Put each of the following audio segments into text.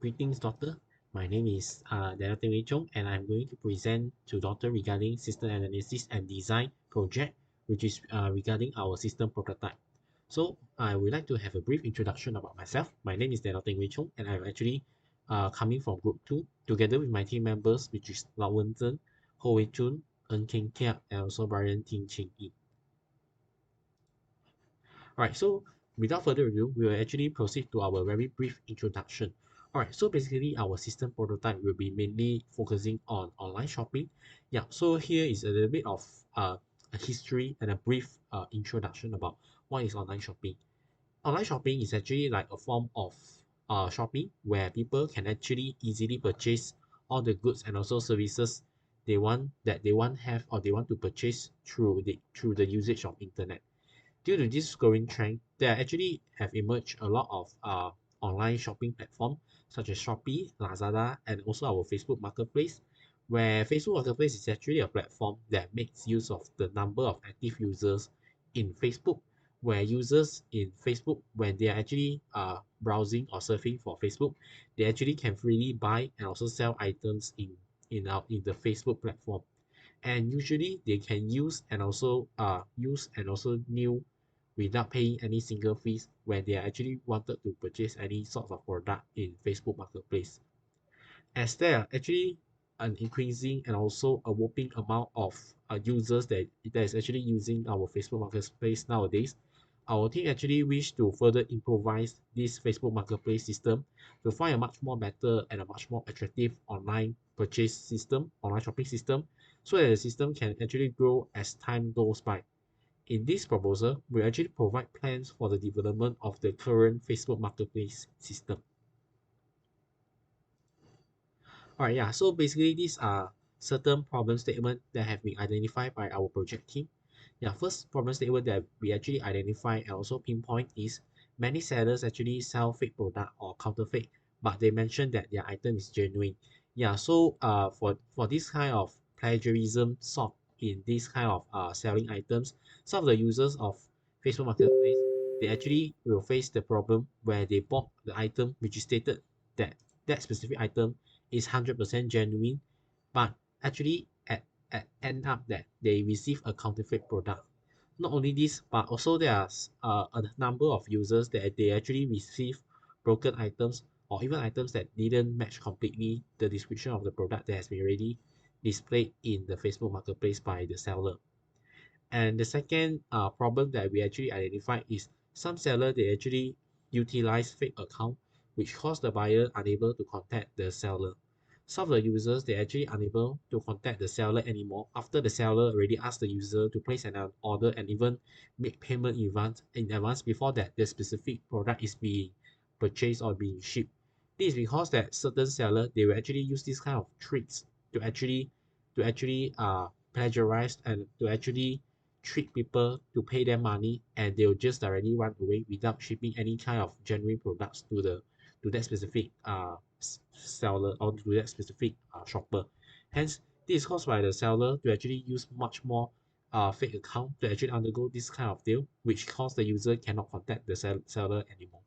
Greetings, Doctor. My name is Daniel Wei Chong, and I'm going to present to Doctor regarding system analysis and design project, which is regarding our system prototype. So I would like to have a brief introduction about myself. My name is Daniel Wei Chong, and I'm actually coming from Group 2, together with my team members, which is Lau Wen Zhen, Ho Wei Chun, Ng Keng Kiat, and also Brian Ting Ching Yi. Alright, so without further ado, we will actually proceed to our very brief introduction. Alright, so basically our system prototype will be mainly focusing on online shopping. Yeah, so here is a little bit of a history and a brief introduction about what is online shopping. Online shopping is actually like a form of shopping where people can actually easily purchase all the goods and also services they want have or they want to purchase through the usage of internet. Due to this growing trend, there actually have emerged a lot of online shopping platforms such as Shopee, Lazada, and also our Facebook Marketplace, where Facebook Marketplace is actually a platform that makes use of the number of active users in Facebook, where users in Facebook, when they are actually browsing or surfing for Facebook, they actually can freely buy and also sell items in the Facebook platform. And usually they can use and also new without paying any single fees when they are actually wanted to purchase any sort of product in Facebook Marketplace. As there are actually an increasing and also a whopping amount of users that is actually using our Facebook Marketplace nowadays, our team actually wish to further improvise this Facebook Marketplace system to find a much more better and a much more attractive online shopping system, so that the system can actually grow as time goes by. In this proposal, we actually provide plans for the development of the current Facebook Marketplace system. Alright, yeah, so basically these are certain problem statements that have been identified by our project team. Yeah, first problem statement that we actually identify and also pinpoint is many sellers actually sell fake product or counterfeit, but they mention that their item is genuine. Yeah, so for this kind of plagiarism sort in this kind of selling items, some of the users of Facebook Marketplace, they actually will face the problem where they bought the item which is stated that that specific item is 100% genuine, but actually at end up that they receive a counterfeit product. Not only this, but also there's a number of users that they actually receive broken items or even items that didn't match completely the description of the product that has been already displayed in the Facebook Marketplace by the seller. And the second problem that we actually identified is some seller they actually utilize fake account, which cause the buyer unable to contact the seller. Some of the users they actually unable to contact the seller anymore after the seller already asked the user to place an order and even make payment in advance before that the specific product is being purchased or being shipped. This is because that certain seller they will actually use this kind of tricks to actually plagiarize and to actually trick people to pay them money, and they'll just directly run away without shipping any kind of genuine products to that specific seller or to that specific shopper. Hence, this is caused by the seller to actually use much more fake account to actually undergo this kind of deal, which cause the user cannot contact the seller anymore.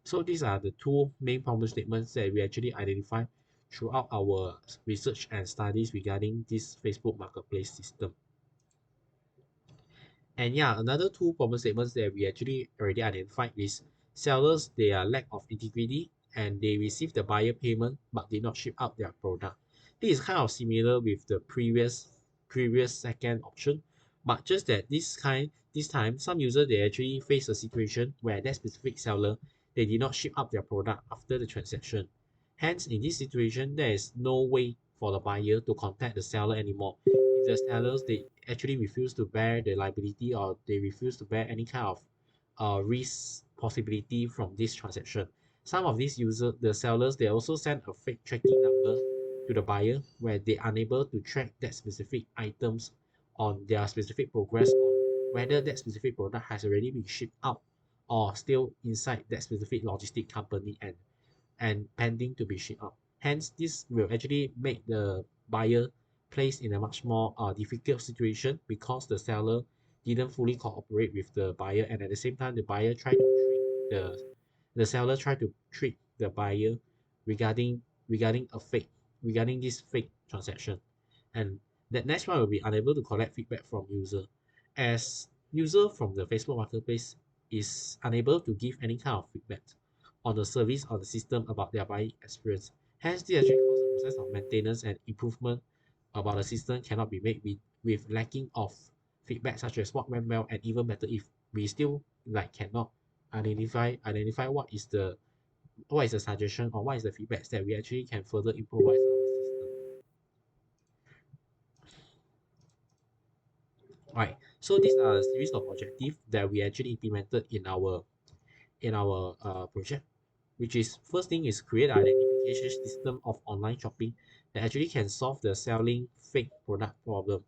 So these are the two main problem statements that we actually identify throughout our research and studies regarding this Facebook Marketplace system. And yeah, another two problem statements that we actually already identified is sellers, their lack of integrity, and they receive the buyer payment but did not ship out their product. This is kind of similar with the previous second option, but just that this time some user they actually face a situation where that specific seller they did not ship out their product after the transaction. Hence, in this situation, there is no way for the buyer to contact the seller anymore if the sellers they actually refuse to bear the liability or they refuse to bear any kind of risk possibility from this transaction. Some of these users, the sellers, they also send a fake tracking number to the buyer where they are unable to track that specific items on their specific progress on whether that specific product has already been shipped out or still inside that specific logistic company and pending to be shipped out. Hence, this will actually make the buyer placed in a much more difficult situation because the seller didn't fully cooperate with the buyer, and at the same time, the seller tried to trick the buyer regarding regarding this fake transaction. And that next one will be unable to collect feedback from user, as user from the Facebook Marketplace is unable to give any kind of feedback on the service or the system about their buying experience. Hence, this actually causes the process of maintenance and improvement about the system cannot be made with lacking of feedback such as what went well, and even better if we still like cannot identify what is the suggestion or what is the feedbacks that we actually can further improvise our system. Right. So these are a series of objectives that we actually implemented in our project, which is first thing is create an identification system of online shopping that actually can solve the selling fake product problem.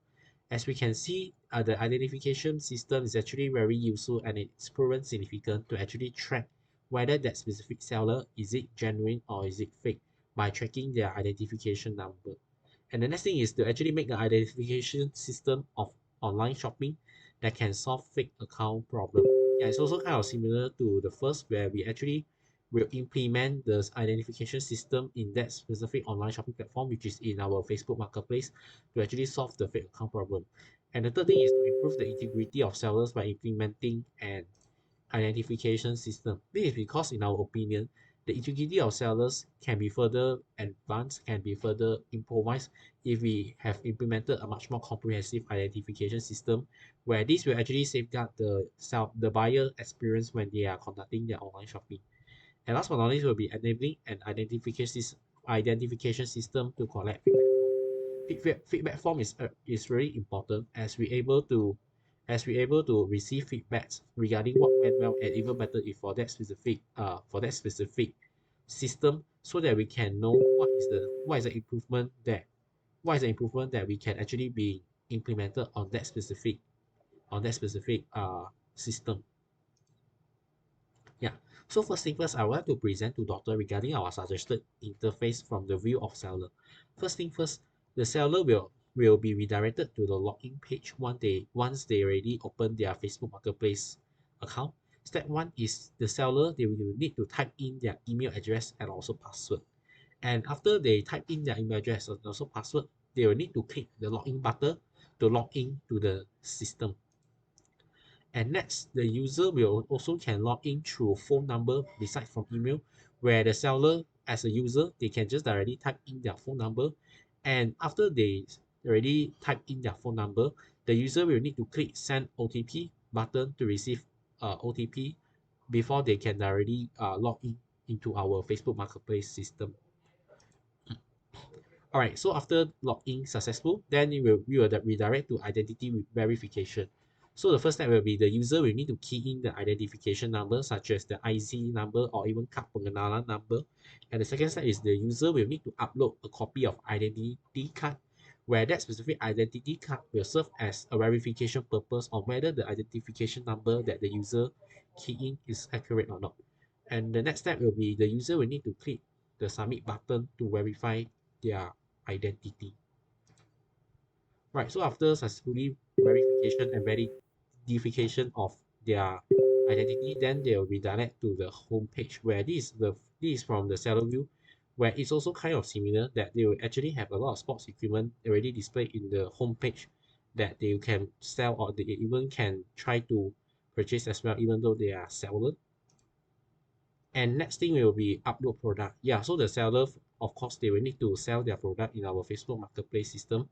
As we can see, the identification system is actually very useful and it's proven significant to actually track whether that specific seller is it genuine or is it fake by tracking their identification number. And the next thing is to actually make the identification system of online shopping that can solve fake account problem. Yeah, it's also kind of similar to the first where we actually will implement the identification system in that specific online shopping platform, which is in our Facebook Marketplace, to actually solve the fake account problem. And the third thing is to improve the integrity of sellers by implementing an identification system. This is because, in our opinion, the integrity of sellers can be further advanced, can be further improvised if we have implemented a much more comprehensive identification system, where this will actually safeguard the buyer experience when they are conducting their online shopping. And last but not least will be enabling an identification system to collect feedback form. Feedback form is really important as we able to receive feedbacks regarding what went well, and even better if for that specific system, so that we can know what is the improvement that we can actually be implemented on that specific system. Yeah. So first thing first, I want to present to doctor regarding our suggested interface from the view of seller. First thing first, the seller will be redirected to the login page once they already open their Facebook Marketplace account. Step one is the seller they will need to type in their email address and also password. And after they type in their email address and also password, they will need to click the login button to log in to the system. And next, the user will also can log in through phone number besides from email, where the seller as a user, they can just directly type in their phone number. And after they already type in their phone number, the user will need to click send OTP button to receive OTP before they can directly log in into our Facebook Marketplace system. All right, so after login successful, then we will redirect to identity verification. So the first step will be the user will need to key in the identification number such as the IC number or even card pengenalan number. And the second step is the user will need to upload a copy of identity card, where that specific identity card will serve as a verification purpose on whether the identification number that the user key in is accurate or not. And the next step will be the user will need to click the submit button to verify their identity. Right, so after successfully verification and verification of their identity, then they will redirect to the home page, where this is from the seller view, where it's also kind of similar that they will actually have a lot of sports equipment already displayed in the home page that they can sell, or they even can try to purchase as well, even though they are seller. And next thing will be upload product. Yeah, so the seller, of course, they will need to sell their product in our Facebook Marketplace system.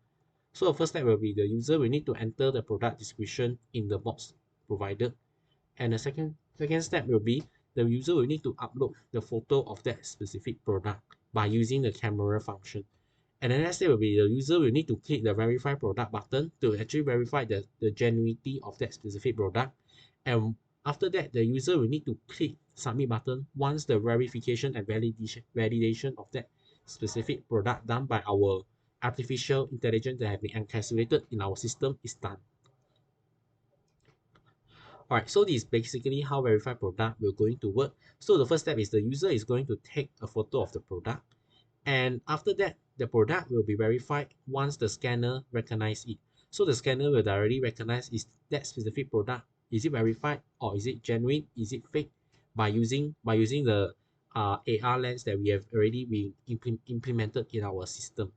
So the first step will be the user will need to enter the product description in the box provided. And the second step will be the user will need to upload the photo of that specific product by using the camera function. And the next step will be the user will need to click the verify product button to actually verify the genuinity of that specific product. And after that, the user will need to click submit button once the verification and validation of that specific product done by our artificial intelligence that have been encapsulated in our system is done. All right, so this is basically how verified product will going to work. So the first step is the user is going to take a photo of the product, and after that, the product will be verified once the scanner recognize it. So the scanner will directly recognize is that specific product, is it verified or is it genuine, is it fake, by using the AR lens that we have already been implemented in our system.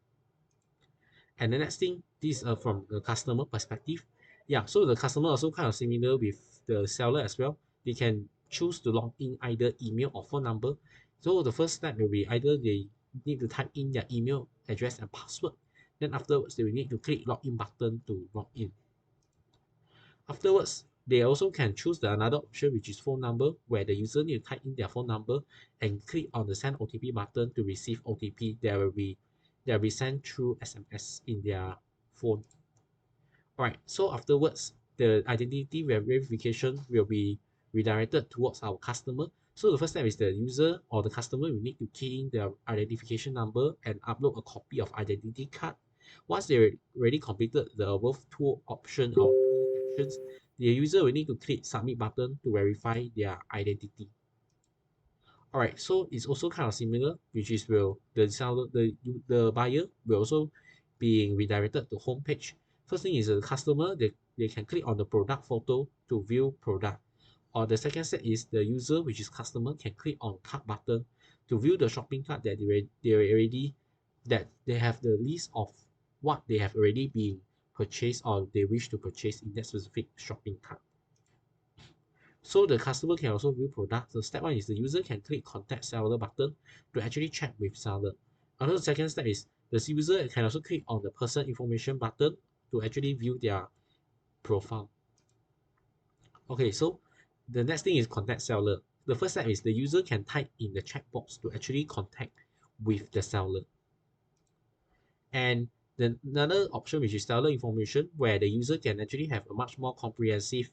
And the next thing, this is from the customer perspective. Yeah, so the customer also kind of similar with the seller as well. They can choose to log in either email or phone number. So the first step will be either they need to type in their email address and password. Then afterwards, they will need to click login button to log in. Afterwards, they also can choose the another option, which is phone number, where the user need to type in their phone number and click on the send OTP button to receive OTP that will be sent through SMS in their phone. Alright, so afterwards, the identity verification will be redirected towards our customer. So the first step is the user or the customer will need to key in their identification number and upload a copy of identity card. Once they already completed the above two options or two actions, the user will need to click submit button to verify their identity. Alright, so it's also kind of similar, which is will the seller, the buyer will also being redirected to home page. First thing is the customer, they can click on the product photo to view product. Or the second step is the user, which is customer, can click on cart button to view the shopping cart that they have the list of what they have already been purchased or they wish to purchase in that specific shopping cart. So the customer can also view products. The step one is the user can click contact seller button to actually chat with seller. Another second step is the user can also click on the person information button to actually view their profile. Okay, so the next thing is contact seller. The first step is the user can type in the chat box to actually contact with the seller. And then another option, which is seller information, where the user can actually have a much more comprehensive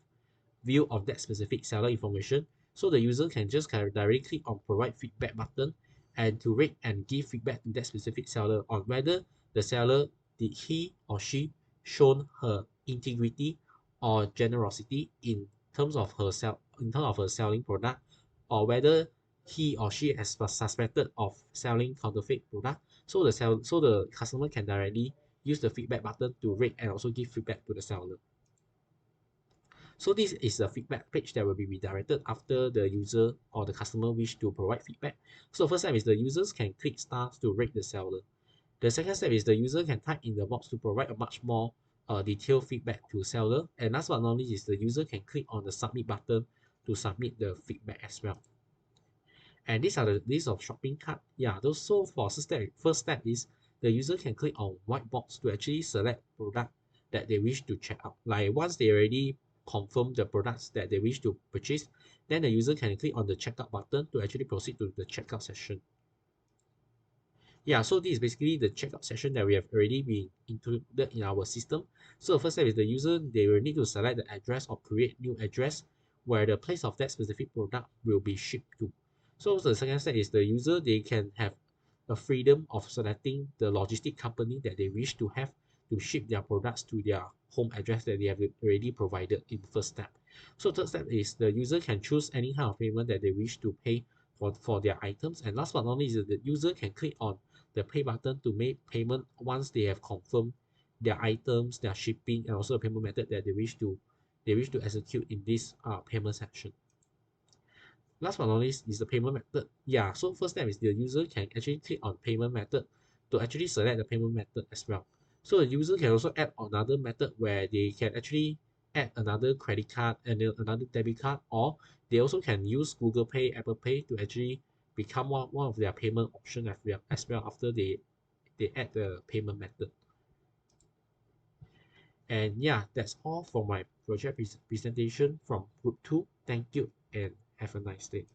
view of that specific seller information. So the user can just directly click on provide feedback button and to rate and give feedback to that specific seller on whether the seller did he or she shown her integrity or generosity in terms of her selling product, or whether he or she has suspected of selling counterfeit product. So the customer can directly use the feedback button to rate and also give feedback to the seller. So this is a feedback page that will be redirected after the user or the customer wish to provide feedback. So first step is the users can click stars to rate the seller. The second step is the user can type in the box to provide a much more detailed feedback to seller. And last but not least is the user can click on the submit button to submit the feedback as well. And these are the list of shopping cart. Yeah, those. So for first step is the user can click on white box to actually select product that they wish to check out. Like once they already confirm the products that they wish to purchase, then the user can click on the checkout button to actually proceed to the checkout session. Yeah, so this is basically the checkout session that we have already been included in our system. So the first step is the user, they will need to select the address or create new address where the place of that specific product will be shipped to. So the second step is the user, they can have a freedom of selecting the logistic company that they wish to have to ship their products to their home address that they have already provided in the first step. So third step is the user can choose any kind of payment that they wish to pay for their items. And last but not least, the user can click on the pay button to make payment once they have confirmed their items, their shipping, and also the payment method that they wish to execute in this payment section. Last but not least is the payment method. Yeah, so first step is the user can actually click on payment method to actually select the payment method as well. So the user can also add another method where they can actually add another credit card and then another debit card, or they also can use Google Pay, Apple Pay to actually become one of their payment option as well after they add the payment method. And yeah, that's all for my project presentation from Group 2. Thank you and have a nice day.